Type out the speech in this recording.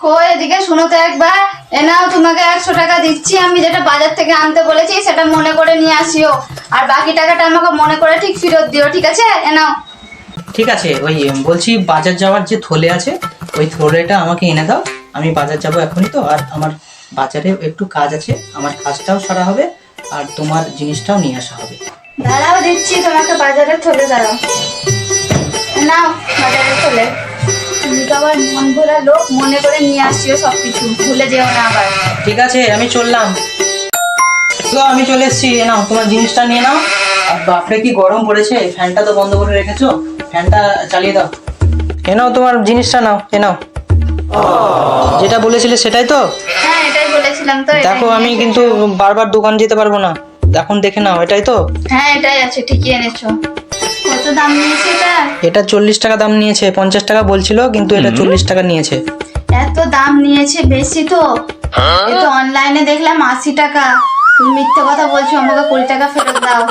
কই এদিকে শুনো তো একবার। এ নাও তোমাকে 100 টাকা দিচ্ছি, আমি যেটা বাজার থেকে আনতে বলেছি সেটা মনে করে নিয়ে আসিও, আর বাকি টাকাটা আমাকে মনে করে ঠিক ফেরত দিও, ঠিক আছে? এ নাও। ঠিক আছে, ওই বলছি বাজার যাওয়ার যে থলে আছে ওই থলেটা আমাকে এনে দাও। আমি বাজার যাব এখনই তো, আর আমার বাজারে একটু কাজ আছে, আমার কাজটাও সারা হবে আর তোমার জিনিসটাও নিয়ে আসা হবে। দাঁড়াও দিচ্ছি তোমাকে বাজারে থলে, দাঁড়াও। এ নাও বাজারে থলে। তুমি তো আবার মন ভরা লোক, মনে করে নিয়ে আসিও সবকিছু, ভুলে যেও না আবার। ঠিক আছে, আমি চললাম। তো আমি চলে এসেছি, এ নাও তোমার জিনিসটা নিয়ে নাও। আর বাপরে কি গরম পড়েছে, ফ্যানটা তো বন্ধ করে রেখেছো, ফ্যানটা চালিয়ে দাও। এ নাও তোমার জিনিসটা নাও, এ নাও। যেটা বলেছিলে সেটাই তো? হ্যাঁ এটাই বলেছিলাম তো, এটাই দেখো আমি নিয়ে কিন্তু এসেছো। বারবার দোকান যেতে পারবো না, এখন দেখে নাও, এটাই তো? হ্যাঁ এটাই আছে, ঠিকই এনেছো। কত দাম নিয়েছে এটা? এটা 40 টাকা দাম নিয়েছে, 50 টাকা বলছিল কিন্তু এটা 40 টাকা নিয়েছে। এত দাম নিয়েছে, বেশি তো। এ তো অনলাইনে দেখলাম 80 টাকা। তুমি মিথ্যে কথা বলছো, আমাকে 20 টাকা ফেরত দাও।